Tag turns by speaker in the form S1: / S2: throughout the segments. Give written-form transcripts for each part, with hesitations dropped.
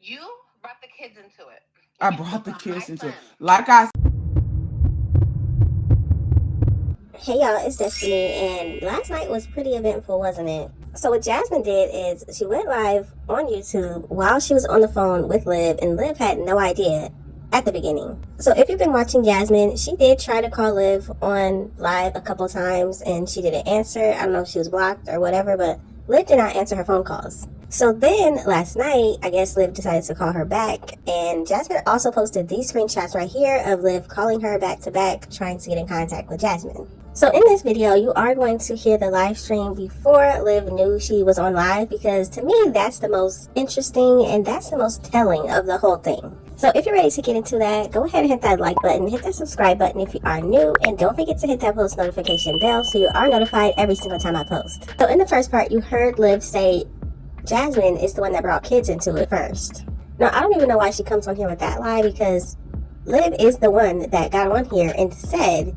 S1: You brought the kids into it.
S2: I brought the kids into it. Like I
S3: Hey y'all, it's Destiny, and last night was pretty eventful, wasn't it? So what Jasmine did is she went live on YouTube while she was on the phone with Liv, and Liv had no idea at the beginning. So if you've been watching Jasmine, she did try to call Liv on live a couple times, and she didn't answer. I don't know if she was blocked or whatever, but Liv did not answer her phone calls. So then last night, I guess Liv decided to call her back, and Jasmine also posted these screenshots right here of Liv calling her back to back, trying to get in contact with Jasmine. So in this video, you are going to hear the live stream before Liv knew she was on live, because to me, that's the most interesting and that's the most telling of the whole thing. So if you're ready to get into that, go ahead and hit that like button, hit that subscribe button if you are new, and don't forget to hit that post notification bell so you are notified every single time I post. So in the first part, you heard Liv say Jasmine is the one that brought kids into it first. Now, I don't even know why she comes on here with that lie, because Liv is the one that got on here and said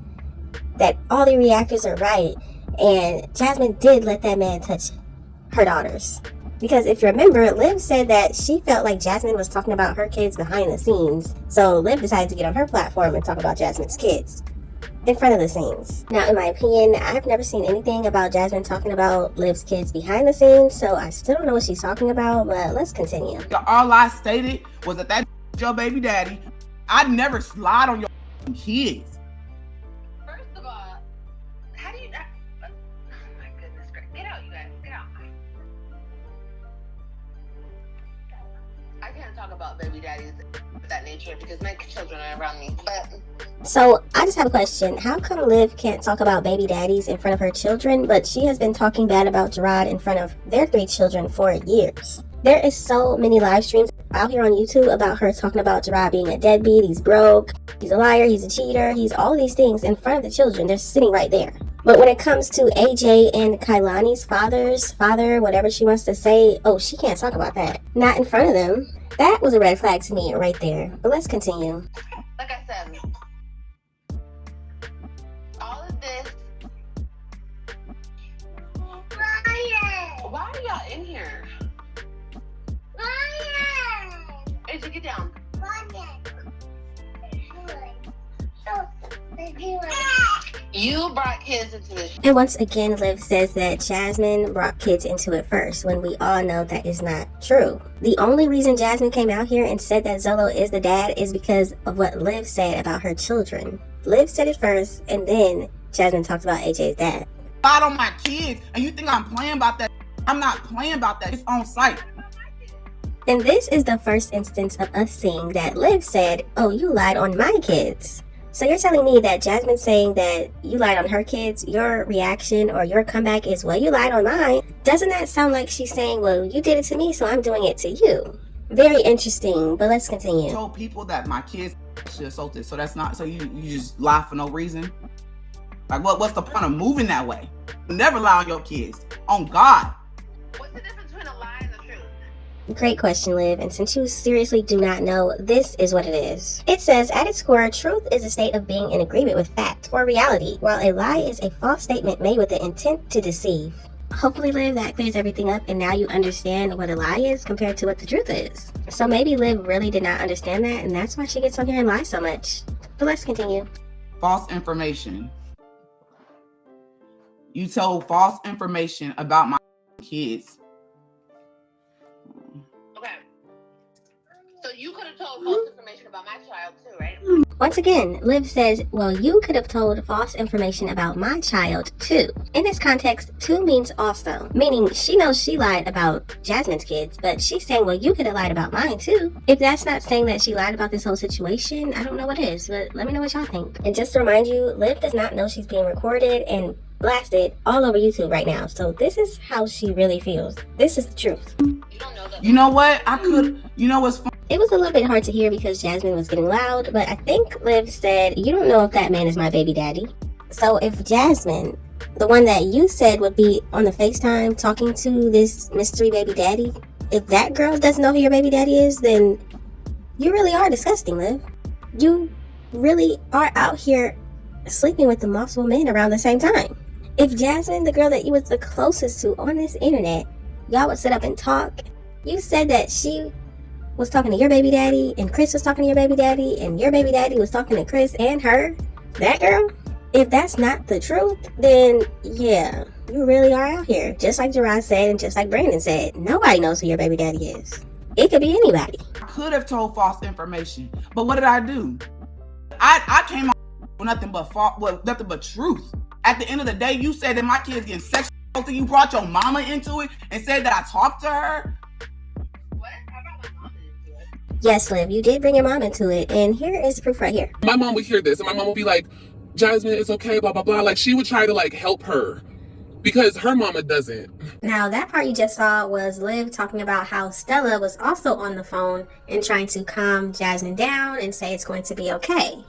S3: that all the reactors are right, and Jasmine did let that man touch her daughters. Because if you remember, Liv said that she felt like Jasmine was talking about her kids behind the scenes, so Liv decided to get on her platform and talk about Jasmine's kids in front of the scenes. Now, in my opinion, I've never seen anything about Jasmine talking about Liv's kids behind the scenes, so I still don't know what she's talking about, but let's continue.
S2: all I stated was that your baby daddy. I'd never slide on your kids.
S1: First of all, how do you? Oh my goodness, get out, you guys, get out. I can't talk about baby daddies of that nature because my children are around me. But
S3: so I just have a question. How come Liv can't talk about baby daddies in front of her children, but she has been talking bad about Jerrod in front of their 3 children for years? There is so many live streams out here on YouTube about her talking about Jerrod being a deadbeat, he's broke, he's a liar, he's a cheater, he's all these things in front of the children. They're sitting right there. But when it comes to AJ and Kailani's father, whatever she wants to say, oh, she can't talk about that. Not in front of them. That was a red flag to me right there. But let's continue.
S1: like I said, all of this. Why are y'all in here? AJ, get down. You brought kids into this.
S3: And once again, Liv says that Jasmine brought kids into it first, when we all know that is not true. The only reason Jasmine came out here and said that Zolo is the dad is because of what Liv said about her children. Liv said it first, and then Jasmine talked about AJ's dad.
S2: Slide on my kids, and you think I'm playing about that? I'm not playing about that. It's on site.
S3: And this is the first instance of us seeing that Liv said, oh, you lied on my kids. So you're telling me that Jasmine saying that you lied on her kids, your reaction or your comeback is, well, you lied on mine. Doesn't that sound like she's saying, well, you did it to me, so I'm doing it to you? Very interesting, but let's continue.
S2: I told people that my kids should assaulted, so that's not, so you just lie for no reason? Like, what's the point of moving that way? Never lie on your kids. On God.
S1: What's the difference between a lie and the truth?
S3: Great question, Liv, and since you seriously do not know, this is what it is. It says, at its core, truth is a state of being in agreement with fact or reality, while a lie is a false statement made with the intent to deceive. Hopefully, Liv, that clears everything up, and now you understand what a lie is compared to what the truth is. So maybe Liv really did not understand that, and that's why she gets on here and lies so much. But let's continue.
S2: False information. You told false information about my kids.
S1: Okay. So you could have told false information about my child too, right?
S3: Once again, Liv says, well, you could have told false information about my child too. In this context, too means also, meaning she knows she lied about Jasmine's kids, but she's saying, well, you could have lied about mine too. If that's not saying that she lied about this whole situation, I don't know what is, but let me know what y'all think. And just to remind you, Liv does not know she's being recorded and blasted all over YouTube right now. So this is how she really feels. This is the truth.
S1: You don't know that.
S2: You know what? I could, you know what's fun?
S3: It was a little bit hard to hear because Jasmine was getting loud, but I think Liv said, you don't know if that man is my baby daddy. So if Jasmine, the one that you said would be on the FaceTime talking to this mystery baby daddy, if that girl doesn't know who your baby daddy is, then you really are disgusting, Liv. You really are out here sleeping with the multiple men around the same time. If Jasmine, the girl that you was the closest to on this internet, y'all would sit up and talk, you said that she was talking to your baby daddy, and Chris was talking to your baby daddy, and your baby daddy was talking to Chris and her, that girl? If that's not the truth, then yeah, you really are out here. Just like Jerrod said and just like Brandon said, nobody knows who your baby daddy is. It could be anybody.
S2: I could have told false information, but what did I do? I came on with nothing but truth. At the end of the day, you said that my kid's getting sexual. You brought your mama into it and said that I talked to her.
S1: What? I brought my mom into it.
S3: Yes, Liv, you did bring your mom into it, and here is proof right here.
S4: My mom would hear this, and my mom would be like, Jasmine, it's okay, blah, blah, blah. Like, she would try to, like, help her because her mama doesn't.
S3: Now, that part you just saw was Liv talking about how Stella was also on the phone and trying to calm Jasmine down and say it's going to be okay.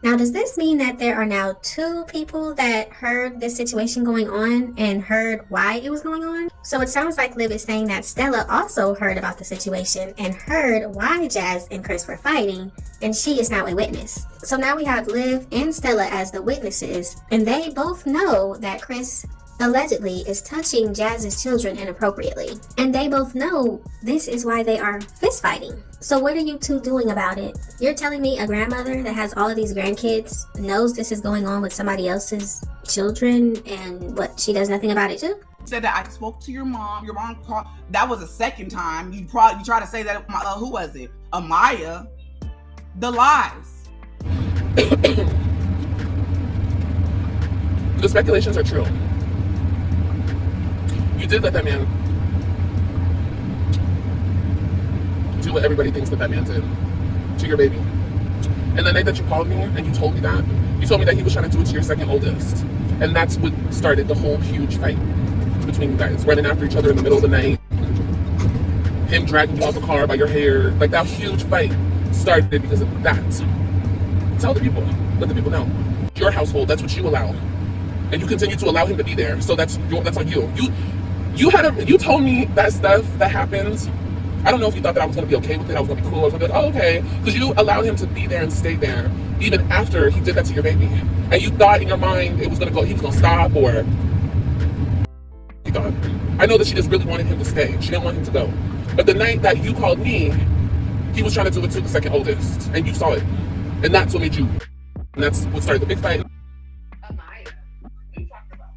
S3: Now, does this mean that there are now two people that heard this situation going on and heard why it was going on? So it sounds like Liv is saying that Stella also heard about the situation and heard why Jazz and Chris were fighting, and she is now a witness. So now we have Liv and Stella as the witnesses, and they both know that Chris allegedly is touching Jazz's children inappropriately. And they both know this is why they are fist fighting. So what are you two doing about it? You're telling me a grandmother that has all of these grandkids knows this is going on with somebody else's children, and what, she does nothing about it too?
S2: Said that I spoke to your mom. Your mom called. That was the second time. You try to say that. Who was it? Amaya. The lies.
S4: The speculations are true. You did let that man do what everybody thinks that man did to your baby. And the night that you called me and you told me that he was trying to do it to your second oldest. And that's what started the whole huge fight between you guys, running after each other in the middle of the night, him dragging you out the car by your hair. Like, that huge fight started because of that. Tell the people, let the people know. Your household, that's what you allow. And you continue to allow him to be there. So that's on you. You told me that stuff that happened. I don't know if you thought that I was going to be okay with it. I was going to be cool. I was going to be like, oh, okay. Because you allowed him to be there and stay there even after he did that to your baby. And you thought in your mind he was going to stop, or you thought. I know that she just really wanted him to stay. She didn't want him to go. But the night that you called me, he was trying to do it to the second oldest. And you saw it. And that's what made you. And that's what started the big fight.
S1: Amaya, what are you talking about?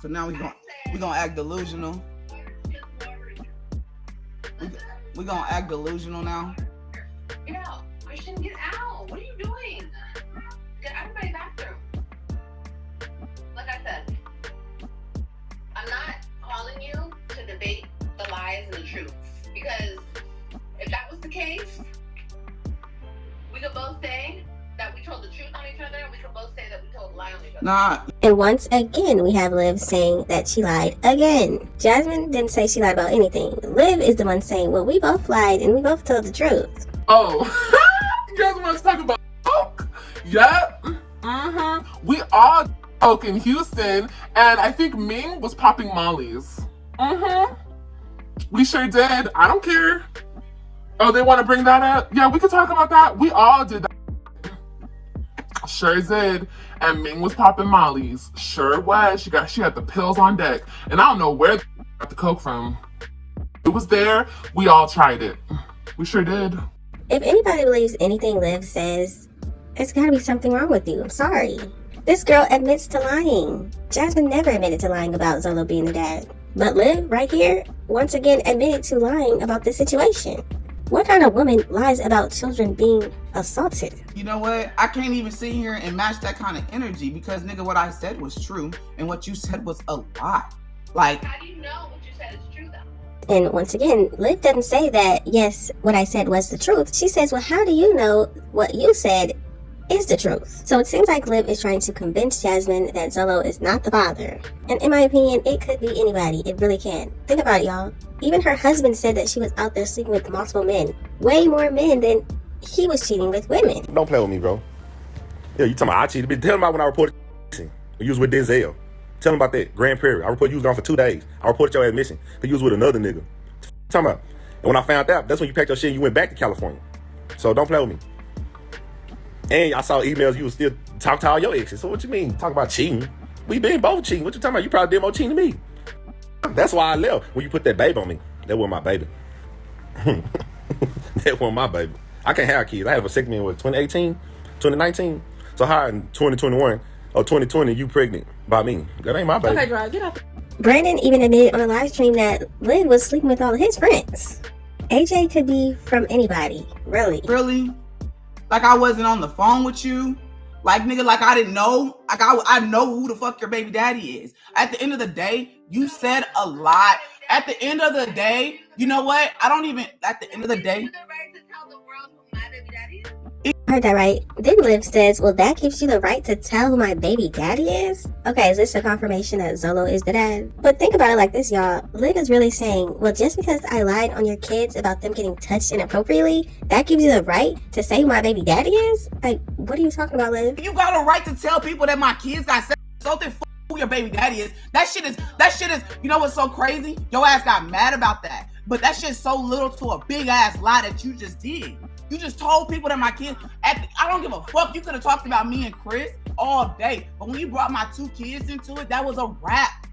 S2: So now we gonna act delusional. We gonna act delusional now.
S1: Get out, Christian. Get out. What are you doing? Get out of my bathroom. Like I said, I'm not calling you to debate the lies and the truth, because if that was the case, we could both say that we told the truth on each other, and we could both say that we told a lie on each other.
S2: Nah.
S3: And once again, we have Liv saying that she lied again. Jasmine didn't say she lied about anything. Liv is the one saying, well, we both lied and we both told the truth.
S4: Oh, you guys want to talk about coke? Yep. We all coke in Houston, and I think Ming was popping mollies. We sure did. I don't care. Oh, they want to bring that up? Yeah, we could talk about that. We all did that. Sure did. And Ming was popping mollies. Sure was. She had the pills on deck. And I don't know where got the coke from. It was there. We all tried it. We sure did.
S3: If anybody believes anything Liv says, there's gotta be something wrong with you. I'm sorry. This girl admits to lying. Jasmine never admitted to lying about Zolo being the dad. But Liv, right here, once again admitted to lying about this situation. What kind of woman lies about children being assaulted?
S2: You know what? I can't even sit here and match that kind of energy, because nigga, what I said was true and what you said was a lie. Like,
S1: how do you know what you said is true though?
S3: And once again, Liv doesn't say that, yes, what I said was the truth. She says, well, how do you know what you said is the truth? So it seems like Liv is trying to convince Jasmine that Zolo is not the father. And in my opinion, it could be anybody. It really can. Think about it, y'all. Even her husband said that she was out there sleeping with multiple men. Way more men than he was cheating with women.
S5: Don't play with me, bro. Yeah, you talking about I cheated. But tell him about when I reported missing. You was with Denzel. Tell him about that. Grand Prairie. I reported you was gone for 2 days. I reported your ass missing because you was with another nigga. Talking about. And when I found out, that's when you packed your shit and you went back to California. So don't play with me. And I saw emails you was still talking to all your exes. So what you mean? Talk about cheating? We been both cheating. What you talking about? You probably did more cheating than me. That's why I left when you put that baby on me. That was my baby. That wasn't my baby. I can't have kids. I had a vasectomy in what, 2018, 2019. So how in 2021 or 2020 you pregnant by me? That ain't my baby.
S6: Okay, Jerrod, get out.
S3: Brandon even admitted on a live stream that Liv was sleeping with all of his friends. AJ could be from anybody, really.
S2: Really? Like I wasn't on the phone with you? Like, nigga, like I didn't know? Like I know who the fuck your baby daddy is. At the end of the day, you said a lot. At the end of the day, you know what? At the end of the day.
S3: I heard that right. Then Liv says, well, that gives you the right to tell who my baby daddy is? Okay, is this a confirmation that Zolo is the dad? But think about it like this, y'all. Liv is really saying, well, just because I lied on your kids about them getting touched inappropriately, that gives you the right to say who my baby daddy is? Like, what are you talking about, Liv?
S2: You got a right to tell people that my kids got sex something who your baby daddy is. That shit is, you know what's so crazy? Your ass got mad about that. But that shit's so little to a big ass lie that you just did. You just told people that my kids, I don't give a fuck. You could have talked about me and Chris all day. But when you brought my 2 kids into it, that was a wrap.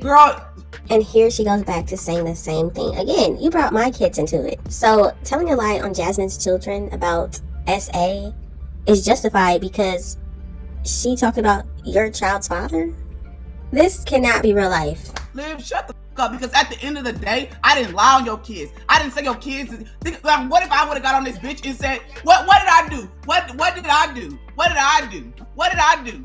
S2: Girl.
S3: And here she goes back to saying the same thing. Again, you brought my kids into it. So telling a lie on Jasmine's children about SA is justified because she talked about your child's father? This cannot be real life.
S2: Liv, shut the fuck up, because at the end of the day, I didn't lie on your kids. I didn't say your kids. Like, what if I would have got on this bitch and said, what did I do? What did I do? What did I do? What did I do?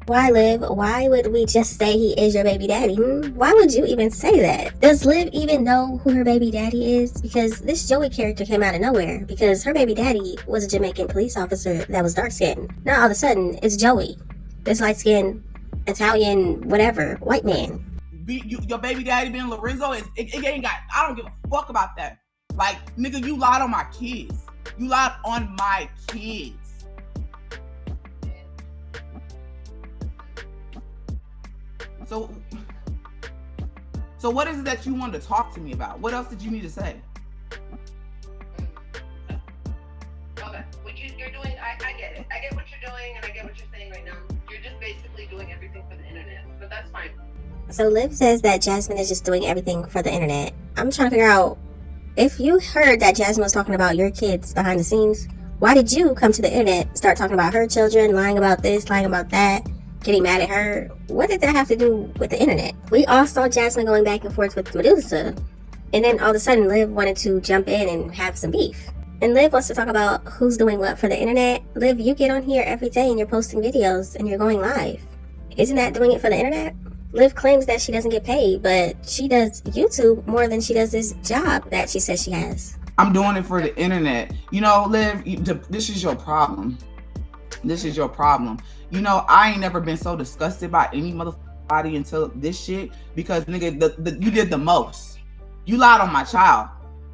S3: Why, Liv? Why would we just say he is your baby daddy? Why would you even say that? Does Liv even know who her baby daddy is? Because this Joey character came out of nowhere. Because her baby daddy was a Jamaican police officer that was dark-skinned. Now all of a sudden, it's Joey. This light-skinned, Italian, whatever, white man.
S2: Your baby daddy being Lorenzo, it ain't got, I don't give a fuck about that. Like, nigga, you lied on my kids. You lied on my kids. So what is it that you wanted to talk to me about? What else did you need to say?
S1: Okay, what you're doing, I get it. I get what you're doing, and I get what you're saying right now. You're just basically doing everything for the internet, but that's fine.
S3: So Liv says that Jasmine is just doing everything for the internet. I'm trying to figure out, if you heard that Jasmine was talking about your kids behind the scenes, why did you come to the internet, start talking about her children, lying about this, lying about that, getting mad at her? What did that have to do with the internet? We all saw Jasmine going back and forth with Medusa, and then all of a sudden Liv wanted to jump in and have some beef. And Liv wants to talk about who's doing what for the internet. Liv, you get on here every day and you're posting videos and you're going live. Isn't that doing it for the internet? Liv claims that she doesn't get paid, but she does YouTube more than she does this job that she says she has.
S2: I'm doing it for the internet. You know, Liv, this is your problem. This is your problem. You know, I ain't never been so disgusted by any motherfucking until this shit, because nigga, you did the most. You lied on my child.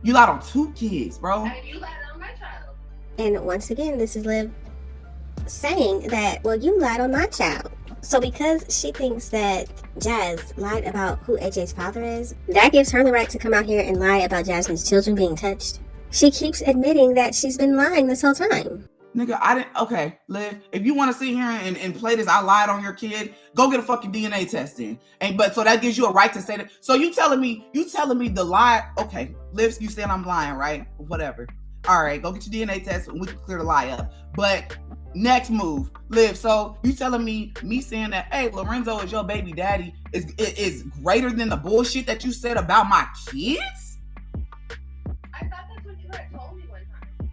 S2: You lied on 2 kids, bro.
S1: And you lied on my child.
S3: And once again, this is Liv saying that, well, you lied on my child. So because she thinks that Jazz lied about who AJ's father is, that gives her the right to come out here and lie about Jasmine's children being touched. She keeps admitting that she's been lying this whole time.
S2: Nigga, okay, Liv, if you want to sit here and play this, I lied on your kid, go get a fucking DNA test in. But so that gives you a right to say that. So you telling me the lie, okay, Liv, you saying I'm lying, right? Whatever. All right, go get your DNA test and we can clear the lie up. But next move, Liv, so you telling me saying that, hey, Lorenzo is your baby daddy is greater than the bullshit that you said about my kids?
S1: I thought that's what you had told me one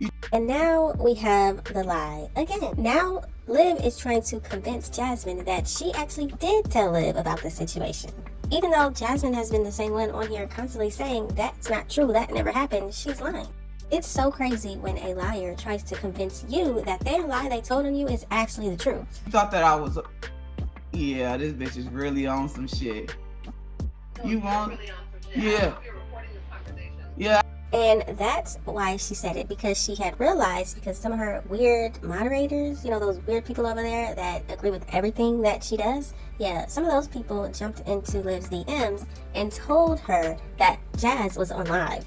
S1: time.
S3: And now we have the lie again. Now Liv is trying to convince Jasmine that she actually did tell Liv about the situation. Even though Jasmine has been the same one on here constantly saying that's not true, that never happened, she's lying. It's so crazy when a liar tries to convince you that their lie they told on you is actually the truth.
S2: You thought that I was, yeah, this bitch is really on some shit.
S1: No,
S2: you want,
S1: really on some shit.
S2: Yeah.
S1: I hope you're recording this conversation.
S2: Yeah.
S3: And that's why she said it, because she had realized, because some of her weird moderators, you know, those weird people over there that agree with everything that she does, yeah, some of those people jumped into Liv's DMs and told her that Jazz was on live.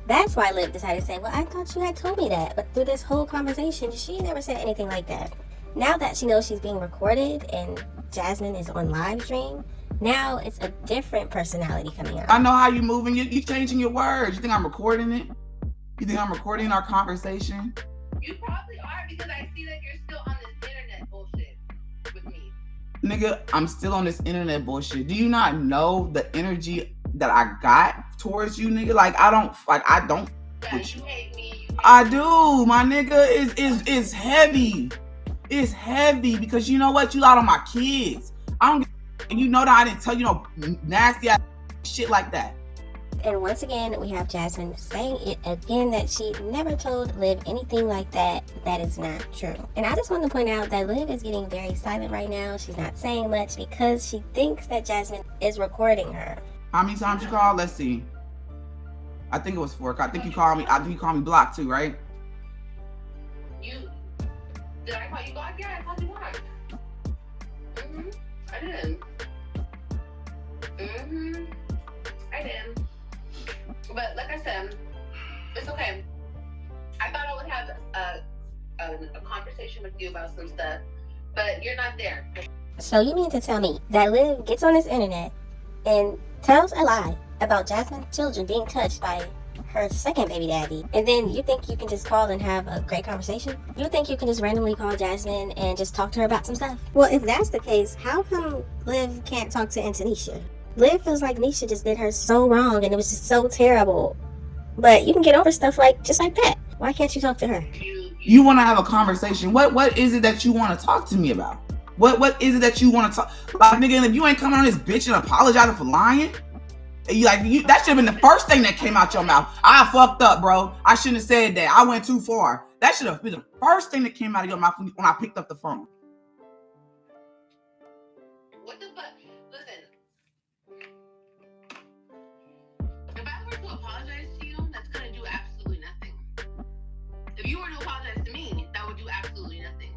S3: That's why Liv decided to say, well, I thought you had told me that. But through this whole conversation, she never said anything like that. Now that she knows she's being recorded and Jasmine is on live stream, Now it's a different personality coming out.
S2: I know how you moving. You changing your words. You think I'm recording it? You think I'm recording our conversation?
S1: You probably are, because I see that you're still on this internet bullshit with me.
S2: Nigga, I'm still on this internet bullshit. Do you not know the energy that I got towards you, nigga? Like I don't
S1: Yeah,
S2: with
S1: you
S2: you.
S1: hate me.
S2: I do. My nigga is heavy. It's heavy because you know what? You lied on my kids. I don't. And you know that I didn't tell you no nasty ass shit like that.
S3: And once again, we have Jasmine saying it again that she never told Liv anything like that. That is not true. And I just want to point out that Liv is getting very silent right now. She's not saying much because she thinks that Jasmine is recording her.
S2: How many times you called? Let's see. I think it was 4. I think you called me. I think you called me blocked too, right?
S1: Did I call you blocked? Yeah, I called you blocked. I did. I did. But like I said, it's okay. I thought I would have a conversation with you about some stuff, but you're not there.
S3: So you mean to tell me that Liv gets on this internet and tells a lie about Jasmine's children being touched by her second baby daddy, and then you think you can just call and have a great conversation? You think you can just randomly call Jasmine and just talk to her about some stuff? Well, if that's the case, how come Liv can't talk to Nisha? Liv feels like Nisha just did her so wrong and it was just so terrible. But you can get over stuff just like that. Why can't you talk to her?
S2: You want to have a conversation. What is it that you want to talk to me about? What is it that you want to talk? Like, nigga, if you ain't coming on this bitch and apologizing for lying, that should have been the first thing that came out your mouth. I fucked up, bro. I shouldn't have said that. I went too far. That should have been the first thing that came out of your mouth when I picked up the phone.
S1: What the fuck? Listen. If I were to apologize to you, that's gonna do absolutely nothing. If you were to apologize to me, that would do absolutely nothing.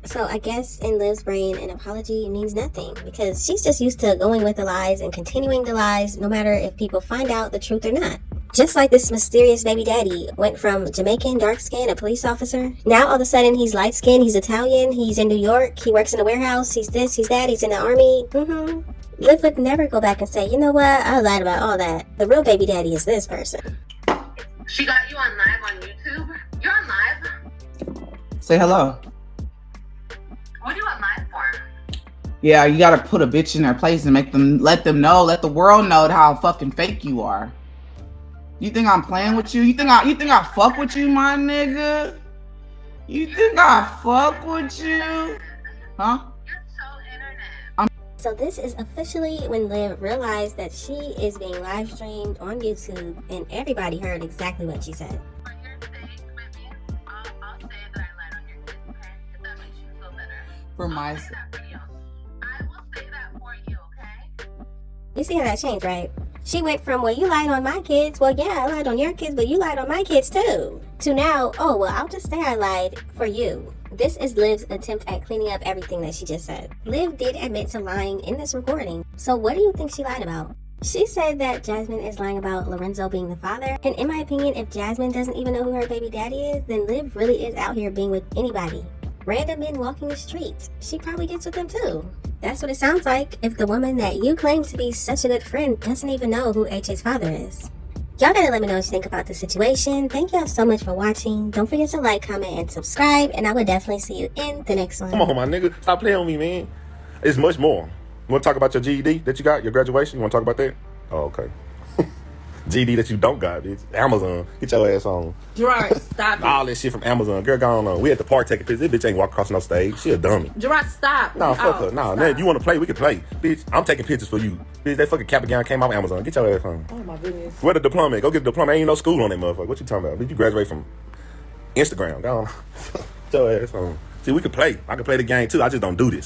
S3: So I guess in Liv's brain, an apology means nothing because she's just used to going with the lies and continuing the lies no matter if people find out the truth or not. Just like this mysterious baby daddy went from Jamaican, dark skin, a police officer. Now all of a sudden he's light skinned, he's Italian, he's in New York, he works in a warehouse, he's this, he's that, he's in the army. Liv would never go back and say, you know what, I lied about all that. The real baby daddy is this person.
S1: She got you on live on YouTube? You're on live?
S2: Say hello.
S1: What are you on live for?
S2: Yeah, you gotta put a bitch in their place and let the world know how fucking fake you are. You think I'm playing with you? You think I fuck with you, my nigga? You think I fuck with you? Huh?
S1: You're so internet.
S3: So this is officially when Liv realized that she is being live streamed on YouTube and everybody heard exactly what she said.
S1: For your sake, baby, I'll say that I lied on your kids, okay? If that makes you feel better.
S2: For my
S1: I'll say that for you. I will say that for you, okay?
S3: You see how that changed, right? She went from, well, you lied on my kids. Well, yeah, I lied on your kids, but you lied on my kids too. To now, oh, well, I'll just say I lied for you. This is Liv's attempt at cleaning up everything that she just said. Liv did admit to lying in this recording. So what do you think she lied about? She said that Jasmine is lying about Lorenzo being the father. And in my opinion, if Jasmine doesn't even know who her baby daddy is, then Liv really is out here being with anybody. Random men walking the streets. She probably gets with them too. That's what it sounds like if the woman that you claim to be such a good friend doesn't even know who HA's father is. Y'all gotta let me know what you think about this situation. Thank y'all so much for watching. Don't forget to like, comment, and subscribe. And I will definitely see you in the next one.
S5: Come on, my nigga. Stop playing with me, man. It's much more. You want to talk about your GED that you got, your graduation? You want to talk about that? Oh, okay. GED that you don't got, bitch. Amazon. Get your ass on.
S6: Jerrod, stop it.
S5: All that shit from Amazon. Girl, go on. We at the park taking pictures. This bitch ain't walk across no stage. She a dummy.
S6: Jerrod, stop.
S5: Nah, fuck her. Nah, man, you want to play? We can play. Bitch, I'm taking pictures for you. Bitch, that fucking Kappa gown came out of Amazon. Get your ass on.
S6: Oh, my goodness.
S5: Where the diploma at? Go get the diploma. Ain't no school on that motherfucker. What you talking about? Bitch, you graduate from Instagram. Go on. Get your ass on. See, we can play. I can play the game, too. I just don't do this.